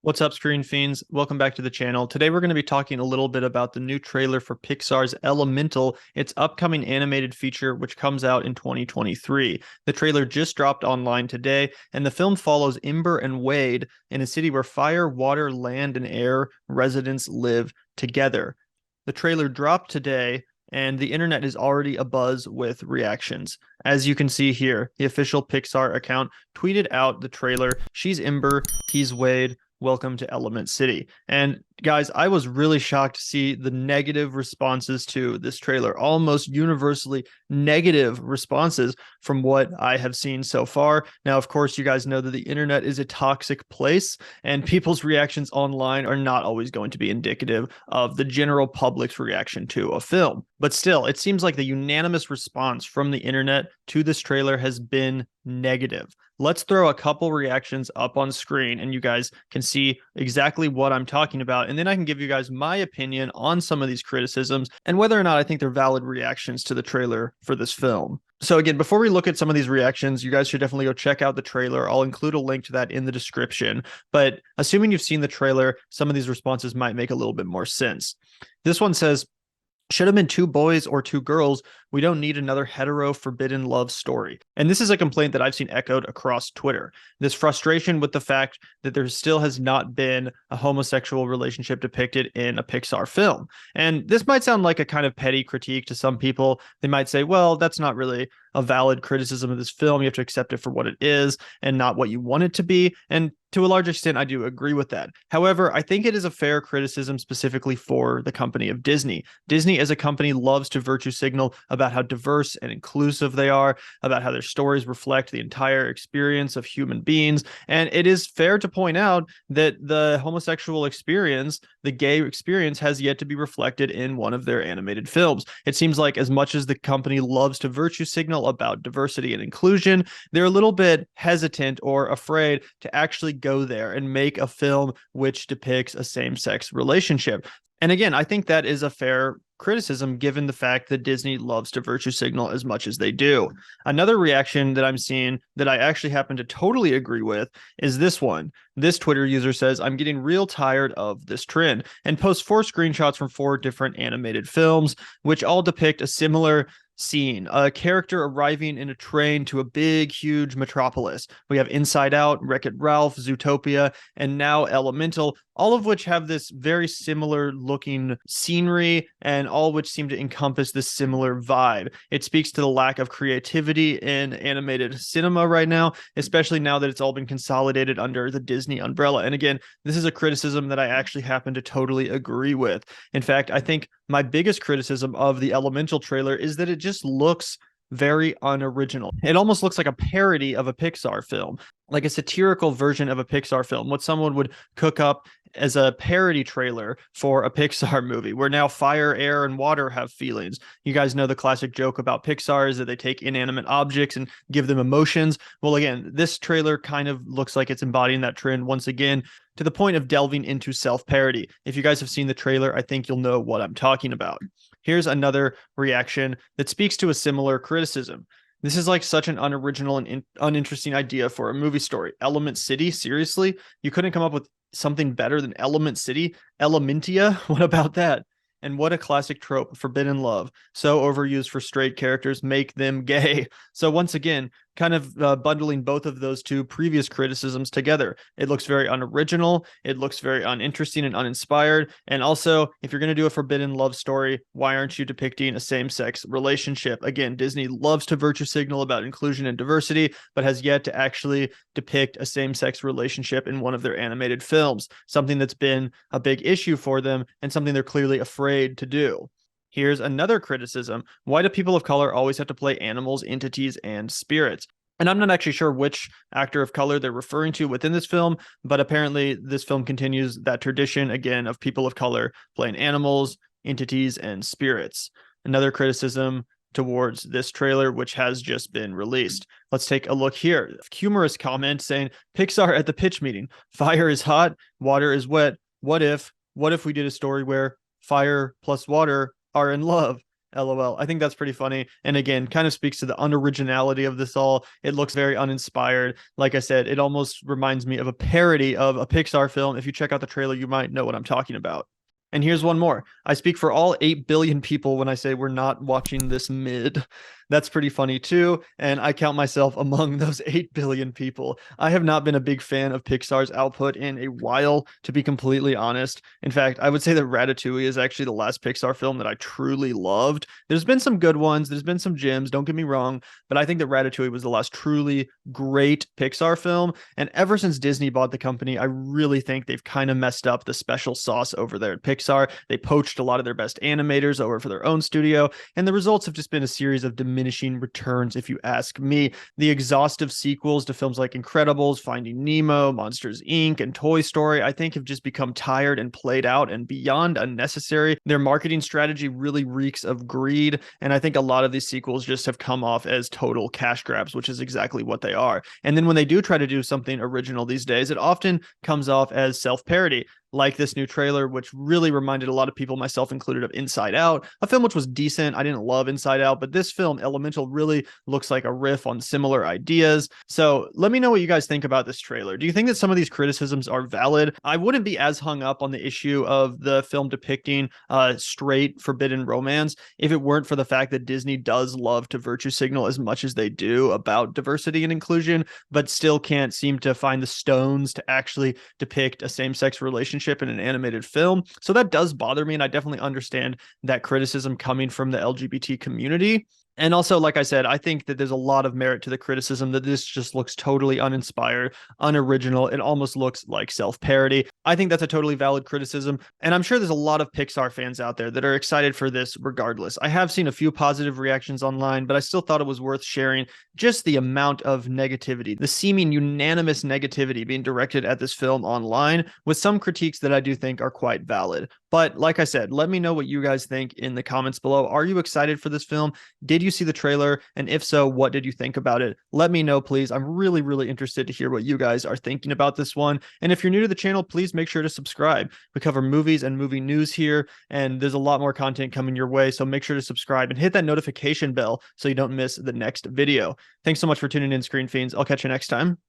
What's up, Screen Fiends? Welcome back to the channel. Today we're going to be talking a little bit about the new trailer for Pixar's Elemental, its upcoming animated feature, which comes out in 2023. The trailer just dropped online today, and the film follows Ember and Wade in a city where fire, water, land, and air residents live together. The trailer dropped today, and the internet is already abuzz with reactions. As you can see here, the official Pixar account tweeted out the trailer. She's Ember, he's Wade. Welcome to Element City. And guys, I was really shocked to see the negative responses to this trailer, almost universally negative responses from what I have seen so far. Now, of course, you guys know that the internet is a toxic place, and people's reactions online are not always going to be indicative of the general public's reaction to a film. But still, it seems like the unanimous response from the internet to this trailer has been negative. Let's throw a couple reactions up on screen and you guys can see exactly what I'm talking about. And then I can give you guys my opinion on some of these criticisms and whether or not I think they're valid reactions to the trailer for this film. So again, before we look at some of these reactions, you guys should definitely go check out the trailer. I'll include a link to that in the description. But assuming you've seen the trailer, some of these responses might make a little bit more sense. This one says, should have been two boys or two girls. We don't need another hetero forbidden love story. And this is a complaint that I've seen echoed across Twitter. This frustration with the fact that there still has not been a homosexual relationship depicted in a Pixar film. And this might sound like a kind of petty critique to some people. They might say, well, that's not really a valid criticism of this film. You have to accept it for what it is and not what you want it to be. And to a large extent, I do agree with that. However, I think it is a fair criticism specifically for the company of Disney. Disney as a company loves to virtue signal about how diverse and inclusive they are, about how their stories reflect the entire experience of human beings. And it is fair to point out that the homosexual experience, the gay experience, has yet to be reflected in one of their animated films. It seems like as much as the company loves to virtue signal about diversity and inclusion, they're a little bit hesitant or afraid to actually go there and make a film which depicts a same-sex relationship. And again, I think that is a fair criticism given the fact that Disney loves to virtue signal as much as they do. Another reaction that I'm seeing that I actually happen to totally agree with is this one. This Twitter user says, I'm getting real tired of this trend, and posts 4 screenshots from 4 different animated films, which all depict a similar scene, a character arriving in a train to a big, huge metropolis. We have Inside Out, Wreck-It Ralph, Zootopia, and now Elemental, all of which have this very similar looking scenery and all which seem to encompass this similar vibe. It speaks to the lack of creativity in animated cinema right now, especially now that it's all been consolidated under the Disney umbrella. And again, this is a criticism that I actually happen to totally agree with. In fact, I think my biggest criticism of the Elemental trailer is that it just looks very unoriginal. It almost looks like a parody of a Pixar film, like a satirical version of a Pixar film, what someone would cook up as a parody trailer for a Pixar movie, where now fire, air, and water have feelings. You guys know the classic joke about Pixar is that they take inanimate objects and give them emotions. Well, again, this trailer kind of looks like it's embodying that trend once again, to the point of delving into self-parody. If you guys have seen the trailer, I think you'll know what I'm talking about. Here's another reaction that speaks to a similar criticism. This is like such an unoriginal and uninteresting idea for a movie story. Element City, seriously? You couldn't come up with something better than Element City? Elementia? What about that? And what a classic trope, forbidden love. So overused for straight characters, make them gay. So once again, kind of bundling both of those two previous criticisms together. It looks very unoriginal. It looks very uninteresting and uninspired. And also, if you're going to do a forbidden love story, why aren't you depicting a same-sex relationship? Again, Disney loves to virtue signal about inclusion and diversity, but has yet to actually depict a same-sex relationship in one of their animated films, something that's been a big issue for them and something they're clearly afraid to do. Here's another criticism. Why do people of color always have to play animals, entities, and spirits? And I'm not actually sure which actor of color they're referring to within this film, but apparently this film continues that tradition, again, of people of color playing animals, entities, and spirits. Another criticism towards this trailer, which has just been released. Let's take a look here. Humorous comment saying, Pixar at the pitch meeting. Fire is hot, water is wet. What if we did a story where fire plus water are in love? LOL. I think that's pretty funny. And again, kind of speaks to the unoriginality of this all. It looks very uninspired. Like I said, it almost reminds me of a parody of a Pixar film. If you check out the trailer, you might know what I'm talking about. And here's one more. I speak for all 8 billion people when I say we're not watching this mid. That's pretty funny too. And I count myself among those 8 billion people. I have not been a big fan of Pixar's output in a while, to be completely honest. In fact, I would say that Ratatouille is actually the last Pixar film that I truly loved. There's been some good ones, there's been some gems, don't get me wrong, but I think that Ratatouille was the last truly great Pixar film. And ever since Disney bought the company, I really think they've kind of messed up the special sauce over there at Pixar. They poached a lot of their best animators over for their own studio, and the results have just been a series of diminishing returns, if you ask me. The exhaustive sequels to films like Incredibles, Finding Nemo, Monsters Inc., and Toy Story, I think have just become tired and played out and beyond unnecessary. Their marketing strategy really reeks of greed, and I think a lot of these sequels just have come off as total cash grabs, which is exactly what they are. And then when they do try to do something original these days, it often comes off as self-parody, like this new trailer, which really reminded a lot of people, myself included, of Inside Out, a film which was decent. I didn't love Inside Out, but this film, Elemental, really looks like a riff on similar ideas. So let me know what you guys think about this trailer. Do you think that some of these criticisms are valid? I wouldn't be as hung up on the issue of the film depicting straight forbidden romance if it weren't for the fact that Disney does love to virtue signal as much as they do about diversity and inclusion, but still can't seem to find the stones to actually depict a same-sex relationship in an animated film. So that does bother me, and I definitely understand that criticism coming from the LGBT community. And also, like I said, I think that there's a lot of merit to the criticism that this just looks totally uninspired, unoriginal. It almost looks like self-parody. I think that's a totally valid criticism. And I'm sure there's a lot of Pixar fans out there that are excited for this regardless. I have seen a few positive reactions online, but I still thought it was worth sharing just the amount of negativity, the seeming unanimous negativity being directed at this film online, with some critiques that I do think are quite valid. But like I said, let me know what you guys think in the comments below. Are you excited for this film? Did you see the trailer? And if so, what did you think about it? Let me know, please. I'm really, really interested to hear what you guys are thinking about this one. And if you're new to the channel, please make sure to subscribe. We cover movies and movie news here, and there's a lot more content coming your way. So make sure to subscribe and hit that notification bell so you don't miss the next video. Thanks so much for tuning in, Screen Fiends. I'll catch you next time.